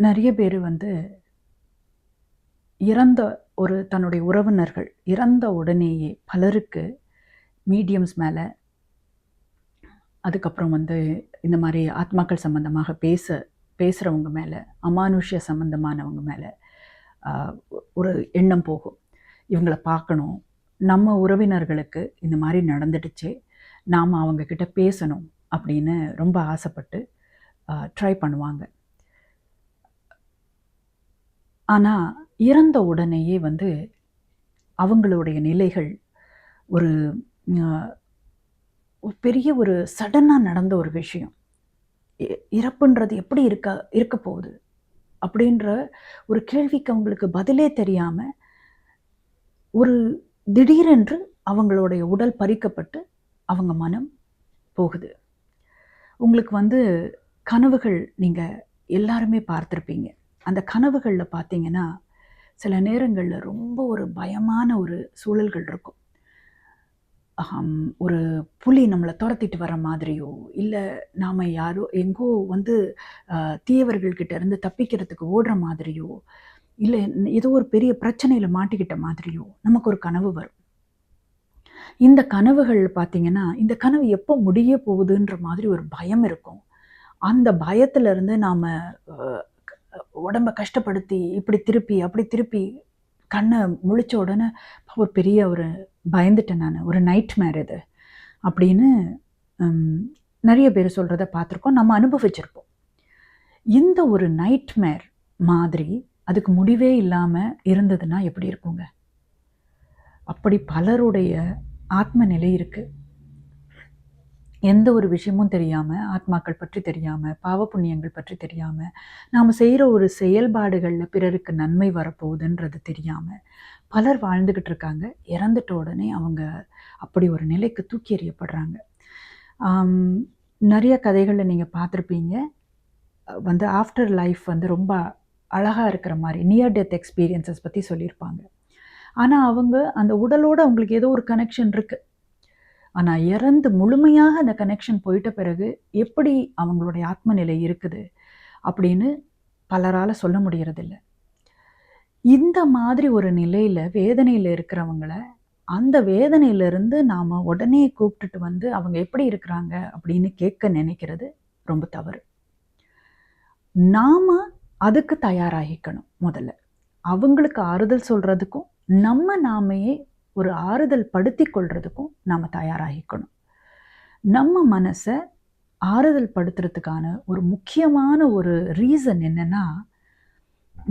நிறைய பேர் வந்து இறந்த தன்னுடைய உறவினர்கள் இறந்த உடனேயே பலருக்கு மீடியம்ஸ் மேலே, அதுக்கப்புறம் வந்து இந்த மாதிரி ஆத்மாக்கள் சம்பந்தமாக பேசுகிறவங்க மேலே, அமானுஷ்ய சம்பந்தமானவங்க மேலே ஒரு எண்ணம் போகும். இவங்கள பார்க்கணும், நம்ம உறவினர்களுக்கு இந்த மாதிரி நடந்துடுச்சு, நாம் அவங்கக்கிட்ட பேசணும் அப்படின்னு ரொம்ப ஆசைப்பட்டு ட்ரை பண்ணுவாங்க. ஆனால் இறந்த உடனேயே வந்து அவங்களுடைய நிலைகள் ஒரு பெரிய ஒரு சடனாக நடந்த ஒரு விஷயம். இறப்புன்றது எப்படி இருக்க போகுது அப்படின்ற ஒரு கேள்விக்கு அவங்களுக்கு பதிலே தெரியாமல் ஒரு திடீரென்று அவங்களுடைய உடல் பறிக்கப்பட்டு அவங்க மனம் போகுது. உங்களுக்கு வந்து கனவுகள் நீங்கள் எல்லாருமே பார்த்துருப்பீங்க. அந்த கனவுகளில் பார்த்தீங்கன்னா சில நேரங்களில் ரொம்ப ஒரு பயமான ஒரு சூழல்கள் இருக்கும். ஒரு புலி நம்மளை துரத்திட்டு வர மாதிரியோ, இல்லை நாம் யாரோ எங்கோ வந்து தீயவர்கள்கிட்ட இருந்து தப்பிக்கிறதுக்கு ஓடுற மாதிரியோ, இல்லை ஏதோ ஒரு பெரிய பிரச்சனையில் மாட்டிக்கிட்ட மாதிரியோ நமக்கு ஒரு கனவு வரும். இந்த கனவுகள் பார்த்தீங்கன்னா, இந்த கனவு எப்போ முடிய போகுதுன்ற மாதிரி ஒரு பயம் இருக்கும். அந்த பயத்திலிருந்து நாம் உடம்பை கஷ்டப்படுத்தி இப்படி திருப்பி அப்படி திருப்பி கண்ணை முழிச்ச உடனே ஒரு பெரிய ஒரு பயந்துட்டேன் நான், ஒரு நைட் மேர் இது அப்படின்னு நிறைய பேர் சொல்கிறத பார்த்துருக்கோம், நம்ம அனுபவிச்சிருப்போம். இந்த ஒரு நைட் மேர் மாதிரி அதுக்கு முடிவே இல்லாமல் இருந்ததுன்னா எப்படி இருக்குங்க? அப்படி பலருடைய ஆத்ம நிலை இருக்குது. எந்த ஒரு விஷயமும் தெரியாமல், ஆத்மாக்கள் பற்றி தெரியாமல், பாவ புண்ணியங்கள் பற்றி தெரியாமல், நாம் செய்கிற ஒரு செயல்பாடுகளில் பிறருக்கு நன்மை வரப்போகுதுன்றது தெரியாமல் பலர் வாழ்ந்துக்கிட்டு இருக்காங்க. இறந்துட்ட உடனே அவங்க அப்படி ஒரு நிலைக்கு தூக்கி எறியப்படுறாங்க. நிறைய கதைகளில் நீங்கள் பார்த்துருப்பீங்க, வந்து ஆஃப்டர் லைஃப் வந்து ரொம்ப அழகாக இருக்கிற மாதிரி நியர் டெத் எக்ஸ்பீரியன்ஸஸ் பற்றி சொல்லியிருப்பாங்க. ஆனால் அவங்க அந்த உடலோடு அவங்களுக்கு ஏதோ ஒரு கனெக்ஷன் இருக்குது. ஆனால் இறந்து முழுமையாக அந்த கனெக்ஷன் போயிட்ட பிறகு எப்படி அவங்களுடைய ஆத்ம நிலை இருக்குது அப்படின்னு பலரால் சொல்ல முடியறதில்லை. இந்த மாதிரி ஒரு நிலையில் வேதனையில் இருக்கிறவங்கள அந்த வேதனையிலிருந்து நாம் உடனே கூப்பிட்டுட்டு வந்து அவங்க எப்படி இருக்கிறாங்க அப்படின்னு கேட்க நினைக்கிறது ரொம்ப தவறு. நாம் அதுக்கு தயாராகிக்கணும். முதல்ல அவங்களுக்கு ஆறுதல் சொல்கிறதுக்கும் நாமையே ஒரு ஆறுதல் படுத்தி கொள்றதுக்கும் நாம் தயாராகிக்கணும். நம்ம மனசை ஆறுதல் படுத்துறதுக்கான ஒரு முக்கியமான ஒரு ரீசன் என்னன்னா,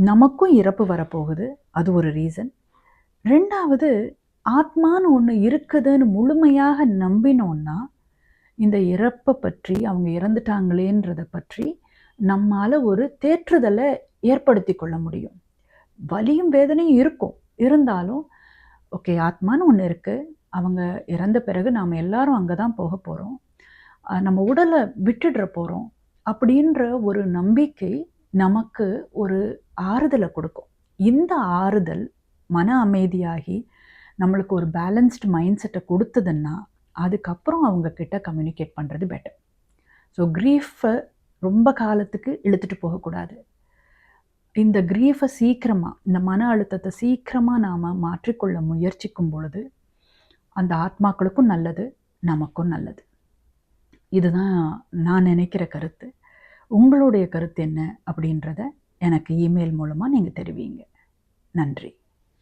நமக்கும் இறப்பு வரப்போகுது, அது ஒரு ரீசன். ரெண்டாவது, ஆத்மான்னு ஒன்று இருக்குதுன்னு முழுமையாக நம்பினோன்னா இந்த இறப்பை பற்றி, அவங்க இறந்துட்டாங்களேன்றதை பற்றி நம்மால் ஒரு தேற்றுதலை ஏற்படுத்தி கொள்ள முடியும். வலியும் வேதனையும் இருக்கும், இருந்தாலும் ஓகே ஆத்மான்னு ஒன்று இருக்குது, அவங்க இறந்த பிறகு நாம் எல்லாரும் அங்கே தான் போக போகிறோம், நம்ம உடலை விட்டுடுற போகிறோம் அப்படின்ற ஒரு நம்பிக்கை நமக்கு ஒரு ஆறுதலை கொடுக்கும். இந்த ஆறுதல் மன அமைதியாகி நம்மளுக்கு ஒரு பேலன்ஸ்டு மைண்ட் செட்டை கொடுத்ததுன்னா அதுக்கப்புறம் அவங்கக்கிட்ட கம்யூனிகேட் பண்ணுறது பெட்டர். ஸோ க்ரீஃபை ரொம்ப காலத்துக்கு இழுத்துட்டு போகக்கூடாது. இந்த க்ரீஃபை சீக்கிரமாக, இந்த மன அழுத்தத்தை சீக்கிரமாக நாம் மாற்றிக்கொள்ள முயற்சிக்கும் பொழுது அந்த ஆத்மாக்களுக்கும் நல்லது, நமக்கும் நல்லது. இதுதான் நான் நினைக்கிற கருத்து. உங்களுடைய கருத்து என்ன அப்படின்றத எனக்கு இமெயில் மூலமாக நீங்கள் தெரிவிங்க. நன்றி.